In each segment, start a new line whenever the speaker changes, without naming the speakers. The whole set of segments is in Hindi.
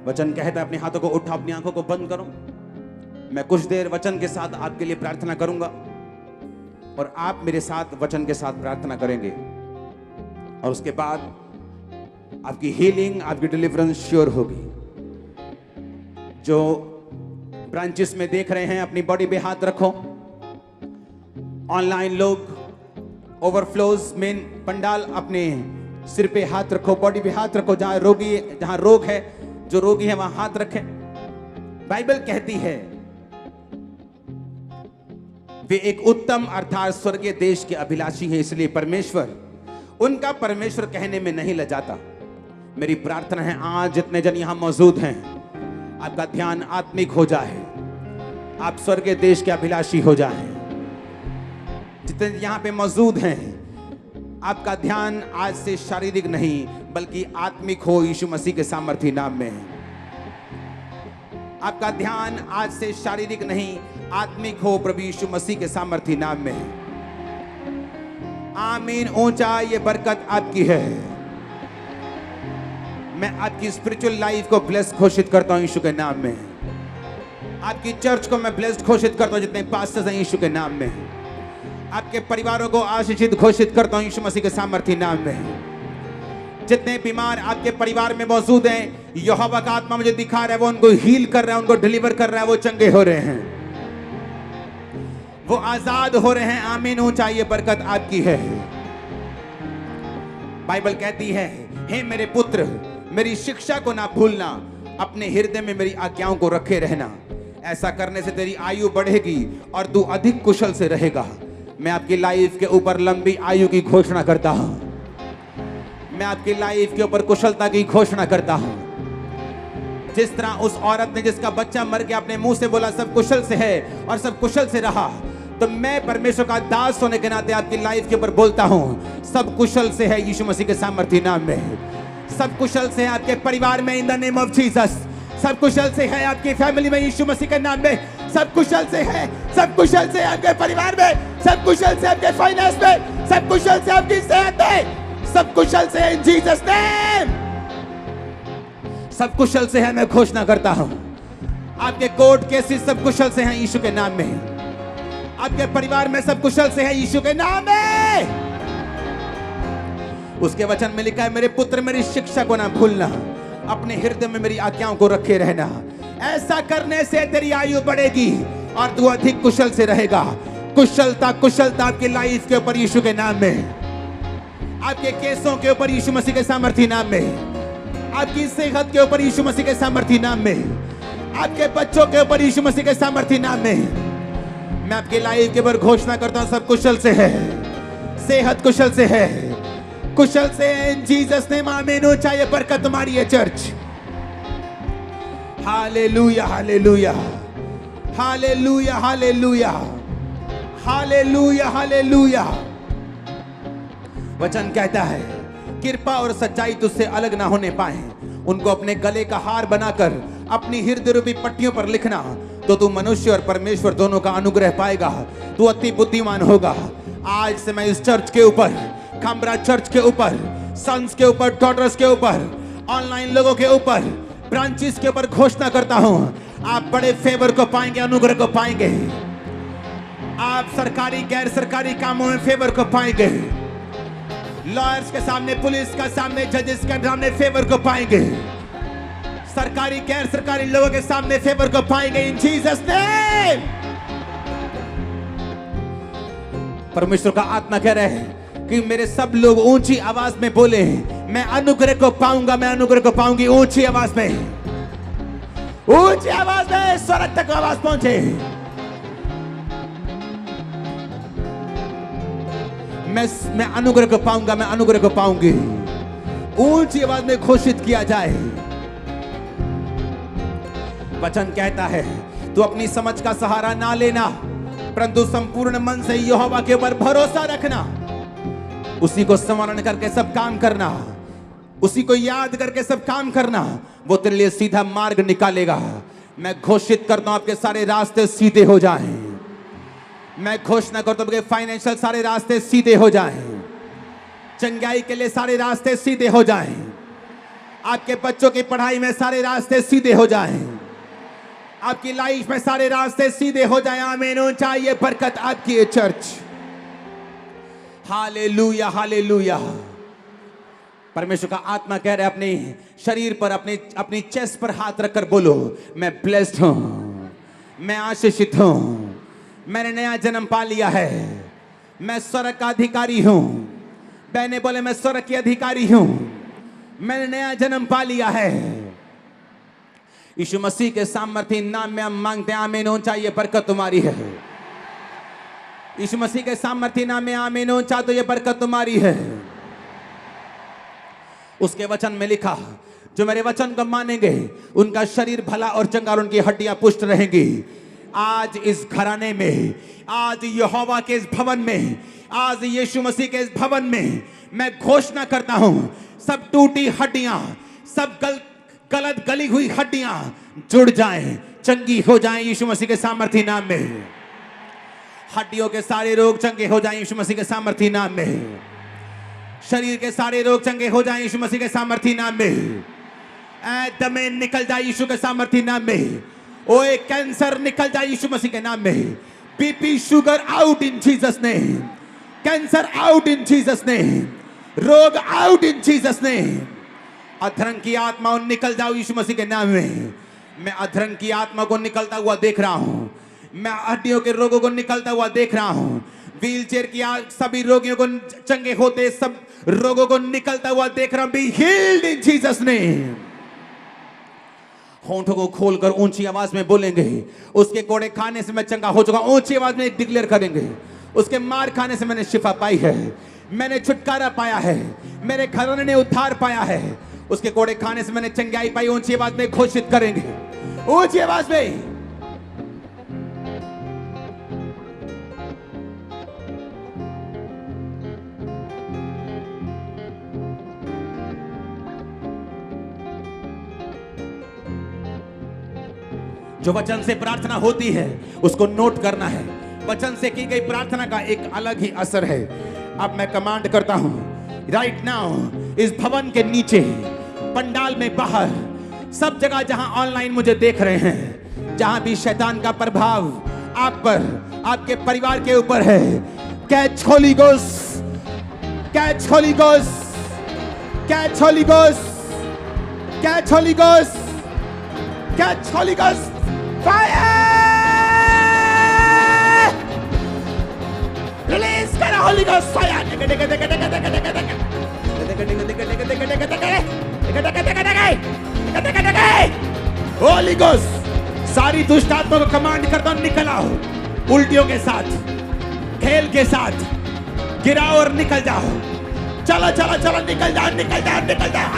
वचन कहता है अपने हाथों को उठा, अपनी आंखों को बंद करो। मैं कुछ देर वचन के साथ आपके लिए प्रार्थना करूंगा और आप मेरे साथ वचन के साथ प्रार्थना करेंगे और उसके बाद आपकी हीलिंग, आपकी डिलीवरेंस श्योर होगी। जो ब्रांचेस में देख रहे हैं अपनी बॉडी पे हाथ रखो। ऑनलाइन लोग ओवरफ्लोज मेन पंडाल अपने सिर पे हाथ रखो, बॉडी पे हाथ रखो। जहां रोगी, जहां रोग है, जो रोगी है वहां हाथ रखें। बाइबल कहती है वे एक उत्तम अर्थात स्वर्गीय देश के अभिलाषी हैं, इसलिए परमेश्वर उनका परमेश्वर कहने में नहीं लजाता। मेरी प्रार्थना है आज जितने जन यहां मौजूद हैं आपका ध्यान आत्मिक हो जाए, आप स्वर्गीय देश के अभिलाषी हो जाएं। जितने यहां पे मौजूद हैं आपका ध्यान आज से शारीरिक नहीं बल्कि आत्मिक हो, यीशु मसीह के सामर्थी नाम में। आपका ध्यान आज से शारीरिक नहीं आत्मिक हो, प्रभु यीशु मसीह के सामर्थी नाम में। आमीन। ऊंचा ये बरकत आपकी है। मैं आपकी स्पिरिचुअल लाइफ को ब्लेस्ड घोषित करता हूं यीशु के नाम में। आपकी चर्च को मैं ब्लेस्ड घोषित करता हूं, जितने पास्टर्स हैं यीशु के नाम में। आपके परिवारों को आशीषित घोषित करता हूं यीशु मसीह के सामर्थी नाम में। जितने बीमार आपके परिवार में मौजूद हैं, यहोवा का आत्मा मुझे दिखा रहा है वो उनको हील कर रहा है, उनको डिलीवर कर रहा है, वो चंगे हो रहे हैं, वो आजाद हो रहे हैं। आमीन। ऊंचा ये बरकत आपकी है। बाइबल कहती है हे मेरे पुत्र, मेरी शिक्षा को ना भूलना, अपने हृदय में मेरी आज्ञाओं को रखे रहना। ऐसा करने से तेरी आयु बढ़ेगी और तू अधिक कुशल से रहेगा। मैं आपकी लाइफ के ऊपर लंबी आयु की घोषणा करता हूं। मैं आपकी लाइफ के ऊपर कुशलता की घोषणा करता हूं। जिस तरह उस औरत ने जिसका बच्चा मर गया अपने मुंह से बोला सब कुशल से है और सब कुशल से रहा, तो मैं परमेश्वर का दास होने के नाते आपकी लाइफ के ऊपर बोलता हूं सब कुशल से है यीशु मसीह के सामर्थी नाम में। सब कुशल से है आपके परिवार में in the name of Jesus. सब कुशल से है आपकी फैमिली में यीशु मसीह के नाम में। सब कुशल से है, सब कुशल से आपके परिवार में, सब कुशल से आपके फाइनेंस में, सब कुशल से आपकी सेहत में, सब कुशल से इन जीसस नेम। सब कुशल से है। मैं घोषणा करता हूं आपके कोर्ट केसेस सब कुशल से हैं यीशु के नाम में। आपके परिवार में सब कुशल से है यीशु के नाम में। उसके वचन में लिखा है मेरे पुत्र मेरी शिक्षा को ना भूलना, अपने हृदय में मेरी आज्ञाओं को रखे रहना। ऐसा करने से तेरी आयु बढ़ेगी और तू अधिक कुशल से रहेगा। कुशलता कुशलता आपकी लाइफ के ऊपर यीशु के नाम में, आपके केसों के ऊपर यीशु मसीह के सामर्थी नाम में, आपकी सेहत के ऊपर यीशु मसीह के सामर्थी नाम में, आपके बच्चों के ऊपर यीशु मसीह के सामर्थी नाम में। मैं आपकी लाइफ के ऊपर घोषणा करता हूं सब कुशल से है, सेहत कुशल से है, कुशल से इन जीसस नेम। आमीन। ऊंचा ये बरकत तुम्हारी है church. Hallelujah hallelujah hallelujah hallelujah hallelujah hallelujah. वचन कहता है कृपा और सच्चाई तुझसे अलग ना होने पाए, उनको अपने गले का हार बनाकर अपनी हृदय रूपी पट्टियों पर लिखना, तो तू मनुष्य और परमेश्वर दोनों का अनुग्रह पाएगा। तू अति बुद्धिमान होगा। आज से मैं इस चर्च के ऊपर, खंबरा चर्च के ऊपर, सन्स के ऊपर, डॉटर्स के ऊपर, ऑनलाइन लोगों के ऊपर, ब्रांचेस के ऊपर घोषणा करता हूं आप बड़े फेवर को पाएंगे, अनुग्रह को पाएंगे। आप सरकारी गैर सरकारी कामों में फेवर को पाएंगे। लॉयर्स के सामने, पुलिस के सामने, जजेस के सामने फेवर को पाएंगे। सरकारी गैर सरकारी लोगों के सामने फेवर को पाएंगे इन जीसस नेम। परमेश्वर का आत्मा कह रहे हैं कि मेरे सब लोग ऊंची आवाज में बोले मैं अनुग्रह को पाऊंगा, मैं अनुग्रह को पाऊंगी। ऊंची आवाज में, ऊंची आवाज में स्वर्ग तक आवाज पहुंचे। मैं अनुग्रह को पाऊंगा, मैं अनुग्रह को पाऊंगी। ऊंची आवाज में घोषित किया जाए। वचन कहता है तू अपनी समझ का सहारा ना लेना, परंतु संपूर्ण मन से यहोवा के ऊपर भरोसा रखना। उसी को स्मरण करके सब काम करना, उसी को याद करके सब काम करना, वो तेरे लिए सीधा मार्ग निकालेगा। मैं घोषित करता हूं आपके सारे रास्ते सीधे हो जाएं। मैं घोषणा करता हूं कि फाइनेंशियल सारे रास्ते सीधे हो जाएं, चंगाई के लिए सारे रास्ते सीधे हो जाएं, आपके बच्चों की पढ़ाई में सारे रास्ते सीधे हो जाएं, आपकी लाइफ में सारे रास्ते सीधे हो जाएं। आमीन। ऊंचा ये बरकत आपकी है चर्च। Hallelujah hallelujah. परमेश्वर का आत्मा कह रहा है अपने शरीर पर, अपनी चेस्ट पर हाथ रखकर बोलो, मैं ब्लेस्ड हूं, मैं आशीषित हूं, मैंने नया जन्म पा लिया है, मैं स्वर्ग का अधिकारी हूं। बहने बोले, मैं स्वर्ग की अधिकारी हूं, मैंने नया जन्म पा लिया है। यीशु मसीह के सामर्थ्य नाम में हम मांगते हैं। आमीन। ऊंचा ये बरकत तुम्हारी है। यीशु मसीह के सामर्थ्य नाम में आमीन। ऊंचा तो ये बरकत तुम्हारी है। उसके वचन में लिखा, जो मेरे वचन को मानेंगे उनका शरीर भला और चंगा और उनकी हड्डियां पुष्ट रहेंगी। आज इस घराने में, आज यहोवा के इस भवन में, आज यीशु मसीह के इस भवन में मैं घोषणा करता हूं, सब टूटी हड्डियां, सब गलत गली हुई हड्डियां जुड़ जाएं, चंगी हो जाएं यीशु मसीह के सामर्थ्य नाम में। हड्डियों के सारे रोग चंगे हो जाएं यीशु मसीह के सामर्थ्य नाम में। शरीर के सारे रोग चंगे हो जाएं यीशु मसीह के सामर्थ्य नाम में। दमे निकल जाए यीशु के सामर्थ्य नाम में। ओए कैंसर निकल जाए यीशु मसीह के नाम में। BP sugar out in Jesus name. Cancer out in Jesus name. रोग आउट इन जीसस नेम। अधर्म की आत्मा निकल जाओ यीशु मसीह के नाम में। मैं अधर्म की आत्मा को निकलता हुआ देख रहा हूं। मैं हड्डियों के रोगों को निकलता हुआ देख रहा हूं। व्हील चेयर की सभी रोगियों को चंगे होते, सब रोगों को निकलता हुआ देख रहा हूं। Be healed in Jesus name. होंठों को खोलकर ऊंची आवाज में बोलेंगे, उसके कोड़े खाने से मैं चंगा हो चुका। ऊंची आवाज में डिक्लेयर करेंगे, उसके मार खाने से मैंने शिफा पाई है, मैंने छुटकारा पाया है, मेरे घराने ने उद्धार पाया है। उसके कोड़े खाने से मैंने चंगाई पाई। ऊंची आवाज में घोषित करेंगे, ऊंची आवाज में। जो वचन से प्रार्थना होती है उसको नोट करना है। वचन से की गई प्रार्थना का एक अलग ही असर है। अब मैं कमांड करता हूं, राइट नाउ इस भवन के नीचे, पंडाल में, बाहर, सब जगह जहां ऑनलाइन मुझे देख रहे हैं, जहां भी शैतान का प्रभाव आप पर, आपके परिवार के ऊपर है, catch holy ghost, catch holy ghost, catch holy ghost, catch holy ghost, catch holy ghost, fire! Release करो holy ghost fire! Holy ghost, सारी दुष्ट आत्मा को कमांड करता हूं, निकल आओ। उल्टियों के साथ, खेल के साथ गिराओ और निकल जाओ। चलो चलो चलो, निकल जाओ, निकल जाओ, निकल जाओ।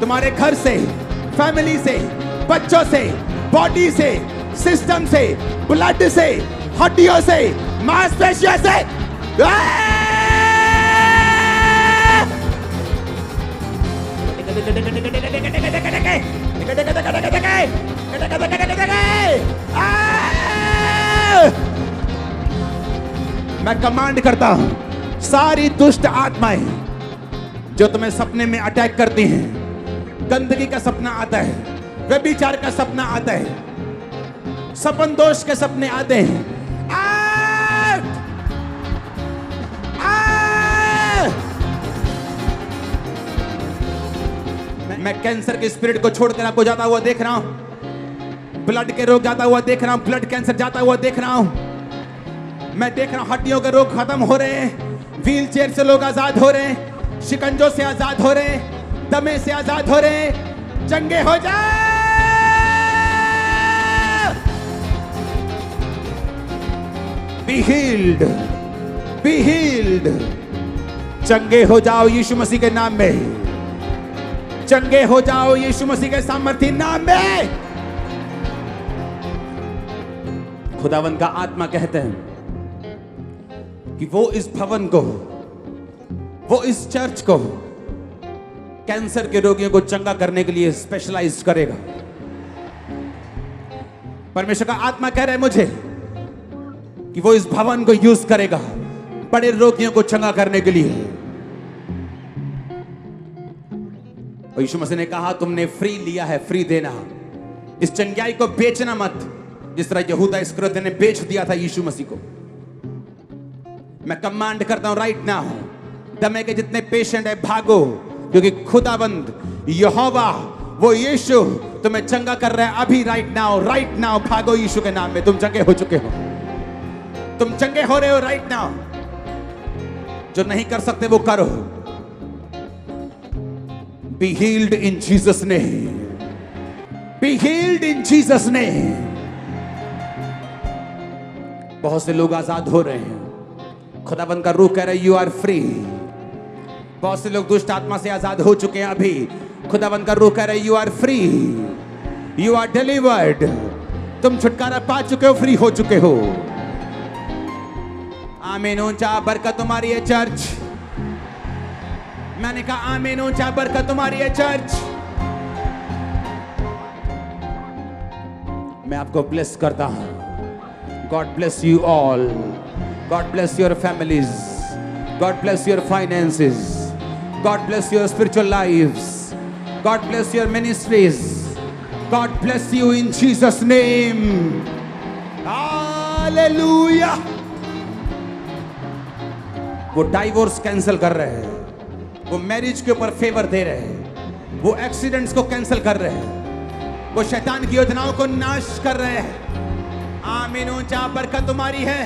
तुम्हारे घर से, फैमिली से, बच्चों से, बॉडी से, सिस्टम से, ब्लड से, हड्डियों से, मांसपेशियों से, मैं कमांड करता हूं, सारी दुष्ट आत्माएं जो तुम्हें सपने में अटैक करती हैं, गंदगी का सपना आता है, व्यभिचार का सपना आता है, सपन दोष के सपने आते हैं, मैं कैंसर के स्पिरिट को छोड़कर आपको जाता हुआ देख रहा हूं। ब्लड के रोग जाता हुआ देख रहा हूं। ब्लड कैंसर जाता हुआ देख रहा हूं। मैं देख रहा हूं हड्डियों के रोग खत्म हो रहे हैं। व्हील चेयर से लोग आजाद हो रहे हैं। शिकंजों से आजाद हो रहे हैं। दमे से आजाद हो रहे हैं। चंगे हो जाए। Be healed, be healed. चंगे हो जाओ यीशु मसीह के नाम में। चंगे हो जाओ यीशु मसीह के सामर्थ्य नाम में। खुदावंद का आत्मा कहते हैं कि वो इस भवन को, वो इस चर्च को कैंसर के रोगियों को चंगा करने के लिए स्पेशलाइज करेगा। परमेश्वर का आत्मा कह रहा है मुझे कि वो इस भवन को यूज करेगा बड़े रोगियों को चंगा करने के लिए। और यीशु मसीह ने कहा तुमने फ्री लिया है, फ्री देना। इस चंगाई को बेचना मत, जिस तरह यहूदा इस्करियोती ने बेच दिया था यीशु मसीह को। मैं कमांड करता हूं राइट नाउ, दमे के जितने पेशेंट है भागो, क्योंकि खुदाबंद यहोवा वो यीशु तुम्हें चंगा कर रहा है अभी। राइट नाउ भागो यीशु के नाम में। तुम चंगे हो चुके हो, तुम चंगे हो रहे हो राइट नाउ। जो नहीं कर सकते वो करो। B healed in Jesus name, B healed in Jesus name. बहुत से लोग आजाद हो रहे हैं, खुदाबंद का रूह कह रहा है यू आर फ्री। बहुत से लोग दुष्ट आत्मा से आजाद हो चुके हैं अभी, खुदाबंद का रूह कह रहा है you are free, you are delivered. तुम छुटकारा पा चुके हो, फ्री हो चुके हो। आमीन। ऊंचा बरकत तुम्हारी है चर्च। मैंने कहा आमीन, ऊंचा बरकत तुम्हारी है चर्च। मैं आपको ब्लेस करता हूं। God bless you all, God bless your families, God bless your finances, God bless your spiritual lives, God bless your ministries, God bless you in Jesus name. Hallelujah. वो डाइवोर्स कैंसिल कर रहे हैं, वो मैरिज के ऊपर फेवर दे रहे हैं, वो एक्सीडेंट्स को कैंसिल कर रहे हैं, वो शैतान की योजनाओं को नाश कर रहे हैं। आमीन। ऊंचा बरकत तुम्हारी है।